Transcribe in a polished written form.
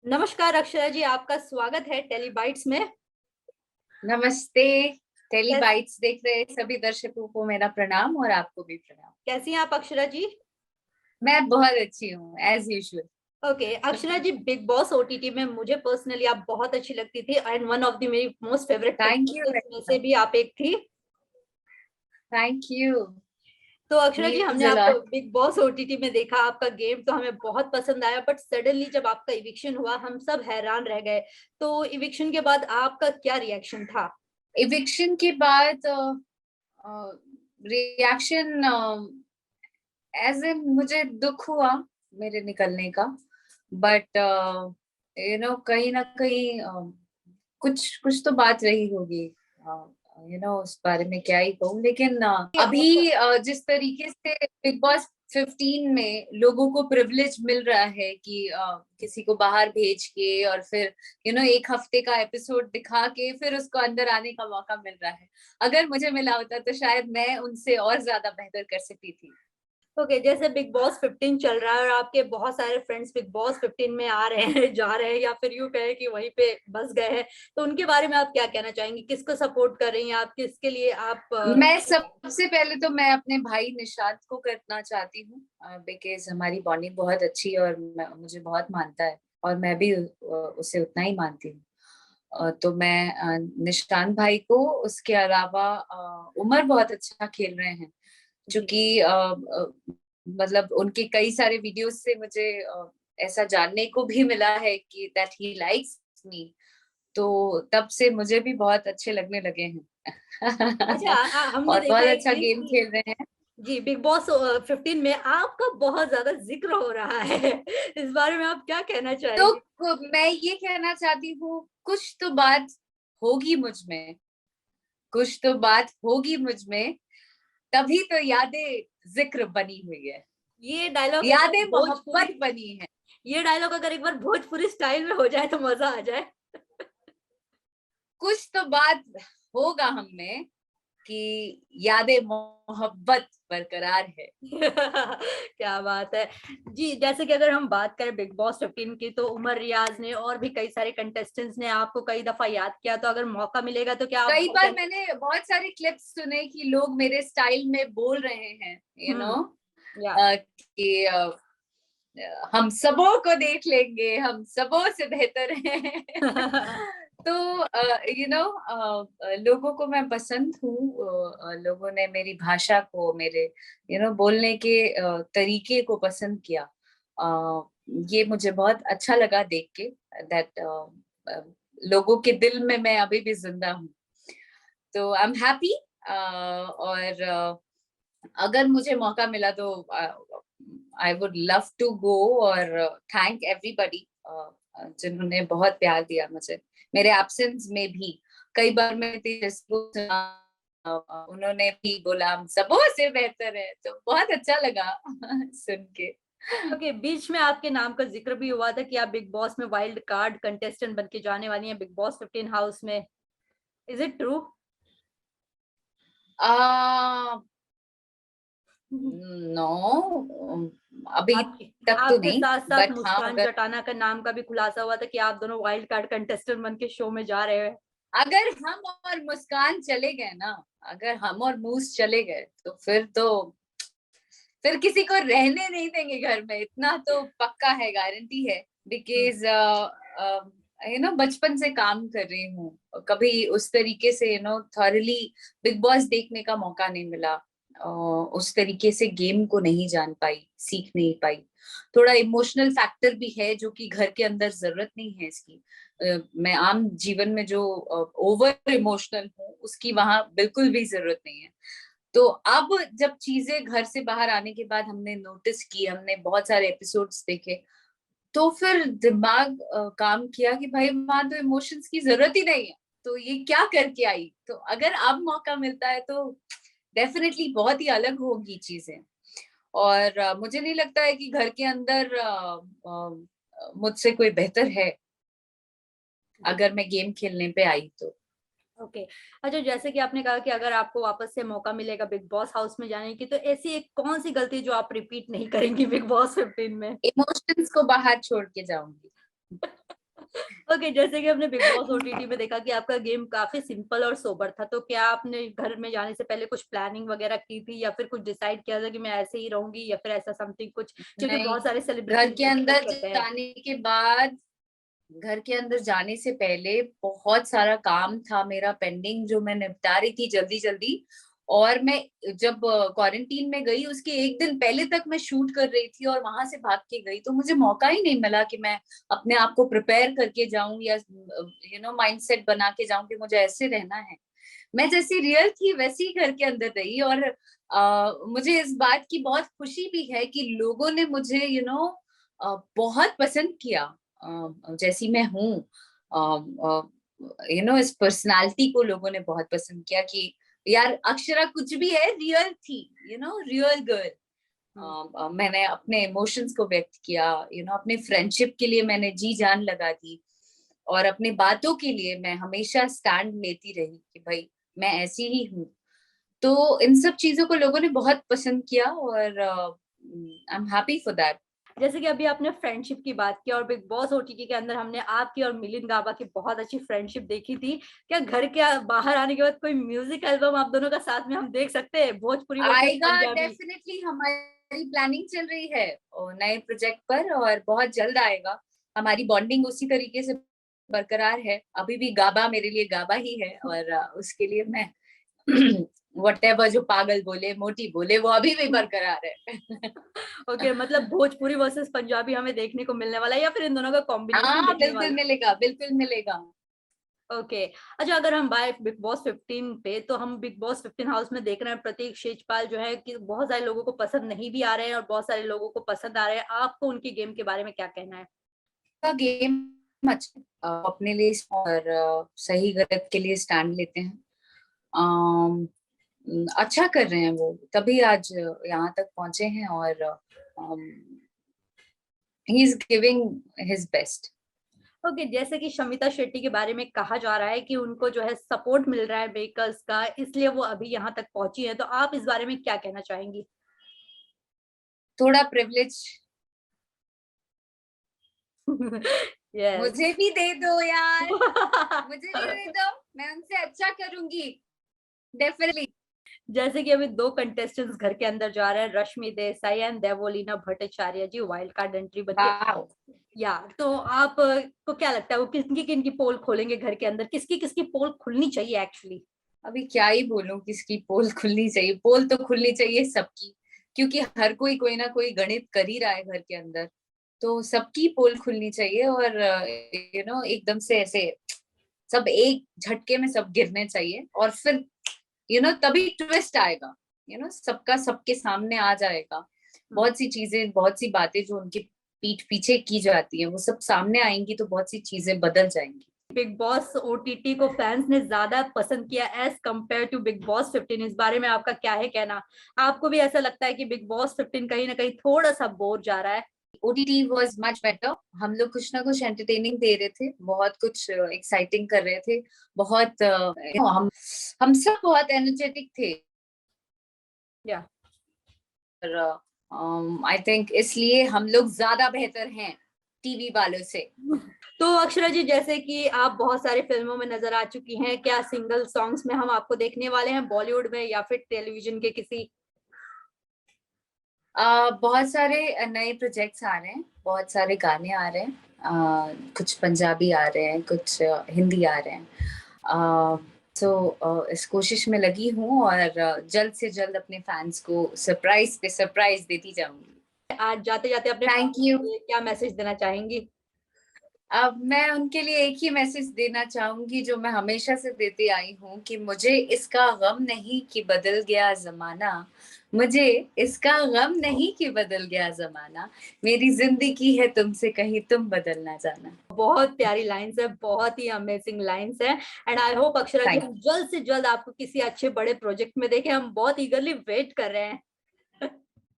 नमस्कार अक्षरा जी, आपका स्वागत है टेलीबाइट्स में। नमस्ते। कैस, टेलीबाइट्स देख रहे सभी दर्शकों को मेरा प्रणाम और आपको भी प्रणाम। कैसी हैं आप अक्षरा जी? मैं बहुत अच्छी हूँ एज यूजुअल। ओके अक्षरा जी, बिग बॉस ओटीटी में मुझे पर्सनली आप बहुत अच्छी लगती थी एंड वन ऑफ द मेरी most favourite thank you contestants में वेरी से मच। भी आप एक थी। Thank you. तो अक्षरा जी, हमने मीन्स अ आपको लॉट। बिग बॉस ओटीटी में देखा, आपका गेम तो हमें बहुत पसंद आया, बट सडनली जब आपका इविक्शन हुआ हम सब हैरान रह गए। तो इविक्शन के बाद आपका क्या रिएक्शन था? इविक्शन के बाद रिएक्शन एज इन मुझे दुख हुआ मेरे निकलने का। बट कहीं ना कहीं कुछ कुछ तो बात रही होगी। उस बारे में क्या ही कहूँ, लेकिन कि आप अभी जिस तरीके से बिग बॉस 15 में लोगों को प्रिविलेज मिल रहा है कि किसी को बाहर भेज के और फिर एक हफ्ते का एपिसोड दिखा के फिर उसको अंदर आने का मौका मिल रहा है। अगर मुझे मिला होता तो शायद मैं उनसे और ज्यादा बेहतर कर सकती थी। ओके, जैसे बिग बॉस 15 चल रहा है और आपके बहुत सारे फ्रेंड्स बिग बॉस 15 में आ रहे हैं, जा रहे हैं, या फिर यूं कहे कि वहीं पे बस गए हैं, तो उनके बारे में आप क्या कहना चाहेंगे? किसको सपोर्ट कर रही हैं आप? किसके लिए आप मैं सबसे पहले तो मैं अपने भाई निशांत को करना चाहती हूँ, बिकॉज हमारी बॉन्डिंग बहुत अच्छी है और मुझे बहुत मानता है और मैं भी उसे उतना ही मानती हूँ। तो मैं निशांत भाई को, उसके अलावा उमर बहुत अच्छा खेल रहे हैं, जो जी। कि मतलब उनके कई सारे वीडियोस से मुझे ऐसा जानने को भी मिला है कि दैट ही लाइक्स मी। तो तब से मुझे भी बहुत अच्छे लगने लगे अच्छा, हैं। हमने और देखा बहुत है अच्छा गेम कि खेल रहे हैं। जी, बिग बॉस 15 में आपका बहुत ज्यादा जिक्र हो रहा है। इस बारे में आप क्या कहना तो चाहेंगे? मैं ये कहना चाहती हूँ, कुछ तो बात होगी मुझ में, कुछ तो बात होगी मुझ में, तभी तो यादें जिक्र बनी हुई है, ये डायलॉग एक बार यादें भोजपुरी मोहब्बत बनी है। ये डायलॉग अगर एक बार भोजपुरी स्टाइल में हो जाए तो मजा आ जाए। कुछ तो बात होगा हम में कि यादें मोहब्बत बरकरार है। क्या बात है। जी, जैसे कि अगर हम बात करें बिग बॉस 15 की, तो उमर रियाज ने और भी कई सारे कंटेस्टेंट्स ने आपको कई दफा याद किया, तो अगर मौका मिलेगा तो क्या आप कई घर बार के मैंने बहुत सारे क्लिप्स सुने कि लोग मेरे स्टाइल में बोल रहे हैं, या कि हम सबों को देख लेंगे, हम सबों से बेहतर हैं। तो लोगों को मैं पसंद हूँ। लोगों ने मेरी भाषा को, मेरे बोलने के तरीके को पसंद किया। ये मुझे बहुत अच्छा लगा देख के, दैट लोगों के दिल में मैं अभी भी जिंदा हूँ। तो आई एम हैप्पी। और अगर मुझे मौका मिला तो I would love to go और थैंक एवरीबॉडी जिन्होंने बहुत प्यार दिया मुझे मेरे एब्सेंस में भी। कई बार मैं तेजस्वी को सुना, उन्होंने भी बोला हम सबों से बेहतर है, तो बहुत अच्छा लगा सुन के। ओके, बीच में आपके नाम का जिक्र भी हुआ था कि आप बिग बॉस में वाइल्ड कार्ड कंटेस्टेंट बन के जाने वाली हैं बिग बॉस 15 हाउस में। Is it true? Ah, no, अभी आपके तक तो आपके नहीं। साथ साथ बट हाँ, मुस्कान अगर चटाना का नाम का भी खुलासा हुआ था कि आप दोनों वाइल्ड कार्ड कंटेस्टेंट बन के शो में जा रहे हैं। अगर हम और मुस्कान चले गए ना, अगर हम और मूस चले गए तो फिर किसी को रहने नहीं देंगे घर में, इतना तो पक्का है, गारंटी है। बिकॉज बचपन से काम कर रही हूँ, कभी उस तरीके से थॉरली बिग बॉस देखने का मौका नहीं मिला। उस तरीके से गेम को नहीं जान पाई, सीख नहीं पाई। थोड़ा इमोशनल फैक्टर भी है जो कि घर के अंदर जरूरत नहीं है इसकी। मैं आम जीवन में जो ओवर इमोशनल हूँ उसकी वहां बिल्कुल भी जरूरत नहीं है। तो अब जब चीजें घर से बाहर आने के बाद हमने नोटिस की, हमने बहुत सारे एपिसोड्स देखे, तो फिर दिमाग काम किया कि भाई वहां तो इमोशंस की जरूरत ही नहीं है, तो ये क्या करके आई। तो अगर अब मौका मिलता है तो डेफिनेटली बहुत ही अलग होगी चीजें। और मुझे नहीं लगता है कि घर के अंदर मुझसे कोई बेहतर है जी। अगर मैं गेम खेलने पे आई तो। ओके। अच्छा, जैसे कि आपने कहा कि अगर आपको वापस से मौका मिलेगा बिग बॉस हाउस में जाने की, तो ऐसी एक कौन सी गलती जो आप रिपीट नहीं करेंगी बिग बॉस 15 में? इमोशंस को बाहर छोड़ के जाऊंगी। ओके, जैसे कि हमने बिग बॉस ओटीटी में देखा कि आपका गेम काफी सिंपल और सोबर था, तो क्या आपने घर में जाने से पहले कुछ प्लानिंग वगैरह की थी या फिर कुछ डिसाइड किया था कि मैं ऐसे ही रहूंगी या फिर ऐसा समथिंग कुछ, क्योंकि नहीं, बहुत सारे घर सेलिब्रिटीज के डिस्कस अंदर करते हैं। जाने के बाद, घर के अंदर जाने से पहले बहुत सारा काम था मेरा पेंडिंग, जो मैं निपटा रही थी जल्दी जल्दी। और मैं जब क्वारंटीन में गई उसके एक दिन पहले तक मैं शूट कर रही थी और वहां से भाग के गई, तो मुझे मौका ही नहीं मिला कि मैं अपने आप को प्रिपेयर करके जाऊं या माइंडसेट बना के जाऊं कि मुझे ऐसे रहना है। मैं जैसी रियल थी वैसी घर के अंदर रही। और मुझे इस बात की बहुत खुशी भी है कि लोगों ने मुझे बहुत पसंद किया, जैसी मैं हूँ। इस पर्सनालिटी को लोगों ने बहुत पसंद किया कि यार अक्षरा कुछ भी है, रियल थी, रियल गर्ल। मैंने अपने इमोशंस को व्यक्त किया, अपने फ्रेंडशिप के लिए मैंने जी जान लगा दी, और अपनी बातों के लिए मैं हमेशा स्टैंड लेती रही कि भाई मैं ऐसी ही हूँ। तो इन सब चीजों को लोगों ने बहुत पसंद किया और I am happy for that. जैसे कि अभी आपने फ्रेंडशिप की बात की और बिग बॉस ओटीटी के अंदर हमने आपकी और मिलिंद गाबा की बहुत अच्छी फ्रेंडशिप देखी थी, क्या घर के बाहर आने के बाद कोई म्यूजिक एल्बम आप दोनों का साथ में हम देख सकते हैं, भोजपुरी वर्सेस आएगा, पंजाबी? डेफिनेटली हमारी प्लानिंग चल रही है नए प्रोजेक्ट पर, और बहुत जल्द आएगा। हमारी बॉन्डिंग उसी तरीके से बरकरार है, अभी भी गाबा मेरे लिए गाबा ही है, और उसके लिए मैं whatever जो पागल बोले मोटी बोले वो अभी भी बरकरार है। ओके, मतलब भोजपुरी वर्सेस पंजाबी हमें देखने को मिलने वाला है या फिर इन दोनों का कॉम्बिनेशन हाँ देखने बिल्कुल वाला? मिलेगा, बिल्कुल मिलेगा। ओके। अच्छा, अगर हम बाय बिग बॉस 15 पे, तो हम बिग बॉस 15 हाउस में देख रहे हैं प्रतीक शेजपाल जो है कि बहुत सारे लोगों को पसंद नहीं भी आ रहे हैं और बहुत सारे लोगों को पसंद आ रहे हैं, आपको उनकी गेम के बारे में क्या कहना है? का गेम अच्छा, अपने लिए और सही गलत के लिए स्टैंड लेते हैं। अच्छा कर रहे हैं वो, तभी आज यहाँ तक पहुंचे हैं, और he is giving his best. Okay, जैसे कि शमिता शेट्टी के बारे में कहा जा रहा है कि उनको जो है सपोर्ट मिल रहा है मेकर्स का, इसलिए वो अभी यहाँ तक पहुंची है, तो आप इस बारे में क्या कहना चाहेंगी? थोड़ा प्रिविलेज यस। मुझे भी दे दो यार, मुझे भी दे दो, मैं उनसे अच्छा करूंगी डेफिनेटली। जैसे कि अभी दो कंटेस्टेंट्स घर के अंदर जा रहे हैं, Rashmi Desai and Devoleena Bhattacharjee ji, wild card entry बची है। वाओ, यार, तो आप को क्या लगता है वो किसकी किनकी पोल खोलेंगे घर के अंदर, किसकी किसकी पोल खुलनी चाहिए एक्चुअली? अभी क्या ही बोलूं, किसकी पोल खुलनी चाहिए? पोल तो खुलनी चाहिए सबकी, क्योंकि हर कोई कोई ना कोई गणित कर ही रहा है घर के अंदर। तो सबकी पोल खुलनी चाहिए, और एकदम से ऐसे सब एक झटके में सब गिरने चाहिए, और फिर तभी ट्विस्ट आएगा, सबका सबके सामने आ जाएगा। बहुत सी चीजें, बहुत सी बातें जो उनकी पीठ पीछे की जाती हैं वो सब सामने आएंगी, तो बहुत सी चीजें बदल जाएंगी। बिग बॉस ओटीटी को फैंस ने ज्यादा पसंद किया as compare to Bigg Boss 15, इस बारे में आपका क्या है कहना? आपको भी ऐसा लगता है कि बिग बॉस 15 कहीं ना कहीं थोड़ा सा बोर जा रहा है? OTT was much better. हम लोग कुछ ना कुछ एंटरटेनिंग दे रहे थे, बहुत कुछ एक्साइटिंग कर रहे थे, बहुत हम सब बहुत एनर्जेटिक थे। या आई थिंक इसलिए हम लोग ज्यादा बेहतर हैं टीवी वालों से। तो अक्षरा जी, जैसे कि आप बहुत सारी फिल्मों में नजर आ चुकी हैं, क्या सिंगल सॉन्ग्स में हम आपको देखने वाले हैं बॉलीवुड में या फिर टेलीविजन के किसी? बहुत सारे नए प्रोजेक्ट्स आ रहे हैं, बहुत सारे गाने आ रहे हैं, कुछ पंजाबी आ रहे हैं, कुछ हिंदी आ रहे हैं। तो इस कोशिश में लगी हूँ, और जल्द से जल्द अपने फैंस को सरप्राइज पे सरप्राइज देती जाऊंगी। आज जाते जाते अपने थैंक फैंस यू। के लिए क्या मैसेज देना चाहेंगी? अब मैं उनके लिए एक ही मैसेज देना चाहूंगी जो मैं हमेशा से देती आई हूँ, कि मुझे इसका गम नहीं कि बदल गया जमाना, मुझे इसका गम नहीं कि बदल गया जमाना, मेरी जिंदगी है तुमसे कहीं तुम बदल ना जाना। बहुत प्यारी लाइंस है, बहुत ही अमेजिंग लाइंस है। And I hope Akshara ji thank हम जल्द से जल्द आपको किसी अच्छे बड़े प्रोजेक्ट में देखें, हम बहुत ईगरली वेट कर रहे हैं।